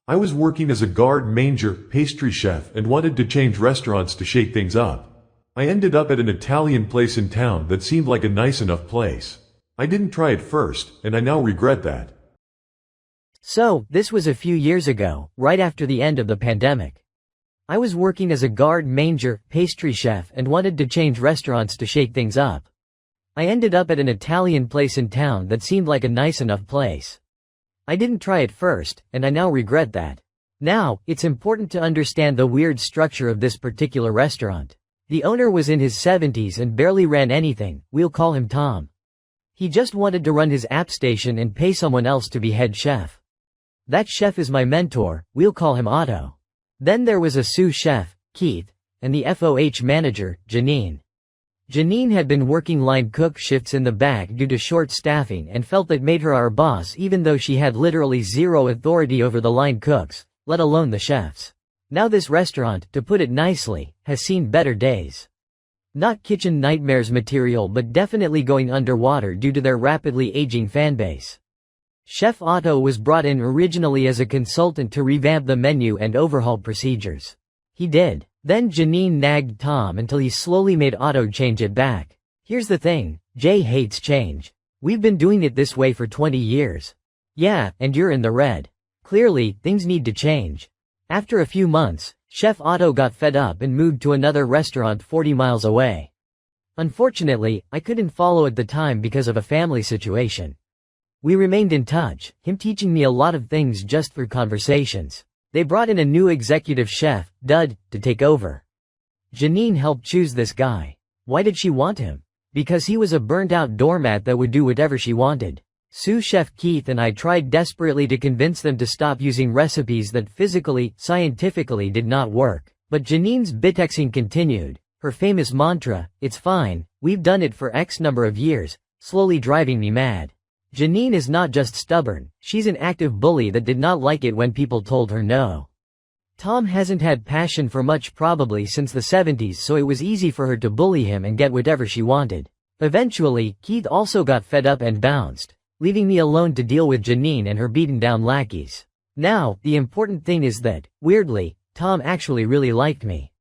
I was working as a garde manger pastry chef and wanted to change restaurants to shake things up. I ended up at an Italian place in town that seemed like a nice enough place. I didn't try it first, and I now regret that. So, this was a few years ago, right after the end of the pandemic. I was working as a garde manger pastry chef and wanted to change restaurants to shake things up. I ended up at an Italian place in town that seemed like a nice enough place. I didn't try it first, and I now regret that. Now, it's important to understand the weird structure of this particular restaurant. The owner was in his 70s and barely ran anything. We'll call him Tom. He just wanted to run his app station and pay someone else to be head chef. That chef is my mentor. We'll call him Otto. Then there was a sous chef, Keith, and the FOH manager, Janine. Janine had been working line cook shifts in the back due to short staffing and felt that made her our boss even though she had literally zero authority over the line cooks, let alone the chefs. Now this restaurant, to put it nicely, has seen better days. Not kitchen nightmares material, but definitely going underwater due to their rapidly aging fanbase. Chef Otto was brought in originally as a consultant to revamp the menu and overhaul procedures. He did. Then Janine nagged Tom until he slowly made Otto change it back. Here's the thing, Jay hates change. We've been doing it this way for 20 years. Yeah, and you're in the red. Clearly, things need to change. After a few months, Chef Otto got fed up and moved to another restaurant 40 miles away. Unfortunately, I couldn't follow at the time because of a family situation. We remained in touch, him teaching me a lot of things just through conversations. They brought in a new executive chef, Dud, to take over. Janine helped choose this guy. Why did she want him? Because he was a burnt-out doormat that would do whatever she wanted. Sous chef Keith and I tried desperately to convince them to stop using recipes that physically, scientifically did not work. But Janine's bitexing continued, her famous mantra, "It's fine, we've done it for X number of years," slowly driving me mad. Janine is not just stubborn, she's an active bully that did not like it when people told her no. Tom hasn't had passion for much probably since the 70s, so it was easy for her to bully him and get whatever she wanted. Eventually, Keith also got fed up and bounced, leaving me alone to deal with Janine and her beaten down lackeys. Now, the important thing is that, weirdly, Tom actually really liked me.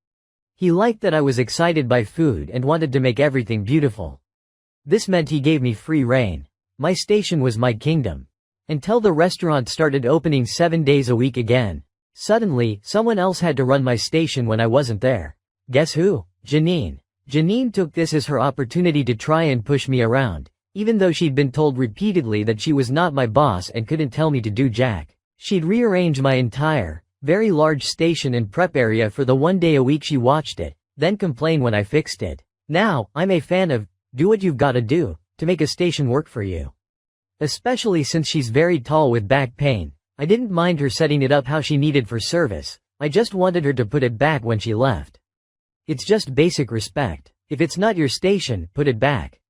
He liked that I was excited by food and wanted to make everything beautiful. This meant he gave me free rein. My station was my kingdom. Until the restaurant started opening 7 days a week again. Suddenly, someone else had to run my station when I wasn't there. Guess who? Janine. Janine took this as her opportunity to try and push me around, even though she'd been told repeatedly that she was not my boss and couldn't tell me to do jack. She'd rearrange my entire, very large station and prep area for the 1 day a week she watched it, then complain when I fixed it. Now, I'm a fan of, do what you've gotta do to make a station work for you. Especially since she's very tall with back pain, I didn't mind her setting it up how she needed for service, I just wanted her to put it back when she left. It's just basic respect. If it's not your station, put it back.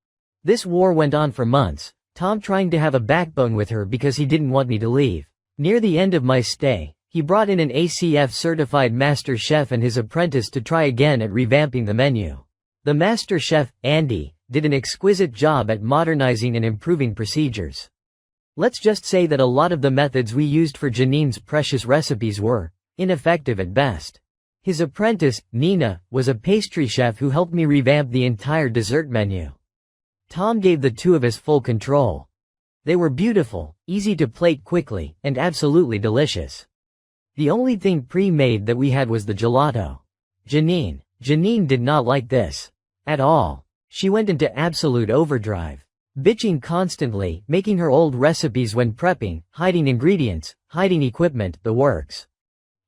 This war went on for months, Tom trying to have a backbone with her because he didn't want me to leave. Near the end of my stay, he brought in an ACF-certified master chef and his apprentice to try again at revamping the menu. The master chef, Andy, did an exquisite job at modernizing and improving procedures. Let's just say that a lot of the methods we used for Janine's precious recipes were ineffective at best. His apprentice, Nina, was a pastry chef who helped me revamp the entire dessert menu. Tom gave the two of us full control. They were beautiful, easy to plate quickly, and absolutely delicious. The only thing pre-made that we had was the gelato. Janine did not like this at all. She went into absolute overdrive, bitching constantly, making her old recipes when prepping, hiding ingredients, hiding equipment, the works.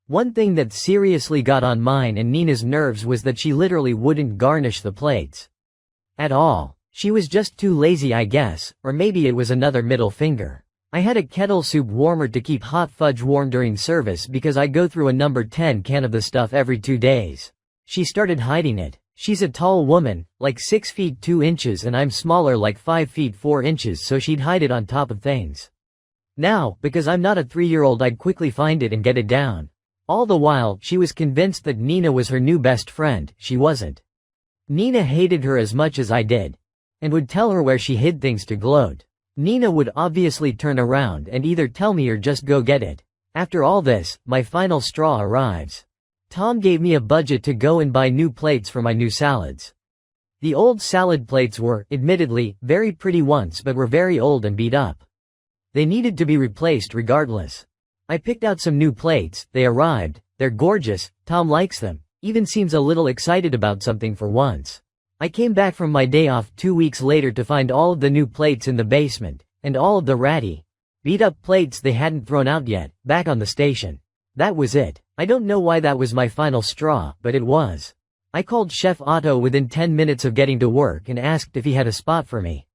One thing that seriously got on mine and Nina's nerves was that she literally wouldn't garnish the plates at all. She was just too lazy, I guess, or maybe it was another middle finger. I had a kettle soup warmer to keep hot fudge warm during service because I go through a number 10 can of the stuff every 2 days. She started hiding it. She's a tall woman, like 6 feet 2 inches, and I'm smaller, like 5 feet 4 inches, so she'd hide it on top of things. Now, because I'm not a 3-year-old, I'd quickly find it and get it down. All the while, she was convinced that Nina was her new best friend. She wasn't. Nina hated her as much as I did, and would tell her where she hid things to gloat. Nina would obviously turn around and either tell me or just go get it. After all this, my final straw arrives. Tom gave me a budget to go and buy new plates for my new salads. The old salad plates were, admittedly, very pretty once but were very old and beat up. They needed to be replaced regardless. I picked out some new plates, they arrived, they're gorgeous, Tom likes them, even seems a little excited about something for once. I came back from my day off 2 weeks later to find all of the new plates in the basement, and all of the ratty, beat up plates they hadn't thrown out yet, back on the station. That was it. I don't know why that was my final straw, but it was. I called Chef Otto within 10 minutes of getting to work and asked if he had a spot for me.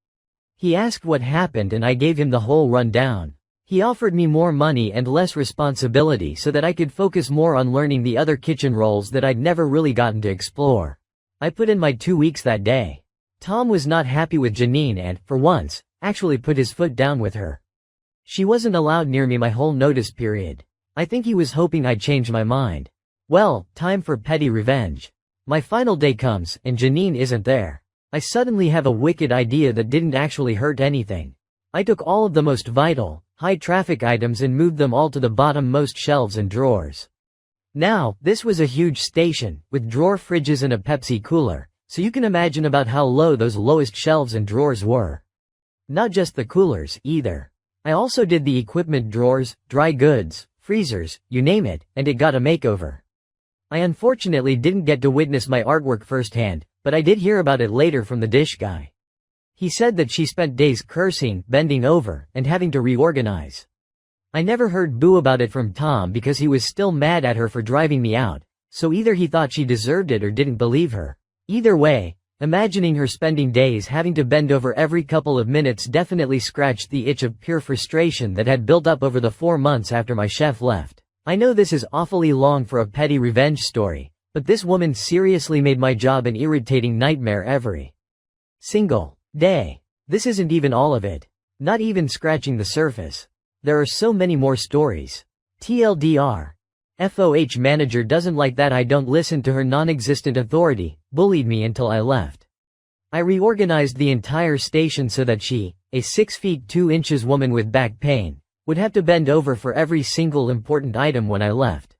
He asked what happened and I gave him the whole rundown. He offered me more money and less responsibility so that I could focus more on learning the other kitchen roles that I'd never really gotten to explore. I put in my 2 weeks that day. Tom was not happy with Janine and, for once, actually put his foot down with her. She wasn't allowed near me my whole notice period. I think he was hoping I'd change my mind. Well, time for petty revenge. My final day comes, and Janine isn't there. I suddenly have a wicked idea that didn't actually hurt anything. I took all of the most vital, high-traffic items and moved them all to the bottom-most shelves and drawers. Now, this was a huge station, with drawer fridges and a Pepsi cooler, so you can imagine about how low those lowest shelves and drawers were. Not just the coolers, either. I also did the equipment drawers, dry goods, freezers, you name it, and it got a makeover. I unfortunately didn't get to witness my artwork firsthand, but I did hear about it later from the dish guy. He said that she spent days cursing, bending over, and having to reorganize. I never heard boo about it from Tom because he was still mad at her for driving me out, so either he thought she deserved it or didn't believe her. Either way, imagining her spending days having to bend over every couple of minutes definitely scratched the itch of pure frustration that had built up over the 4 months after my chef left. I know this is awfully long for a petty revenge story, but this woman seriously made my job an irritating nightmare every single day. This isn't even all of it. Not even scratching the surface. There are so many more stories. TLDR. FOH manager doesn't like that I don't listen to her non-existent authority, bullied me until I left. I reorganized the entire station so that she, a 6 feet 2 inches woman with back pain, would have to bend over for every single important item when I left.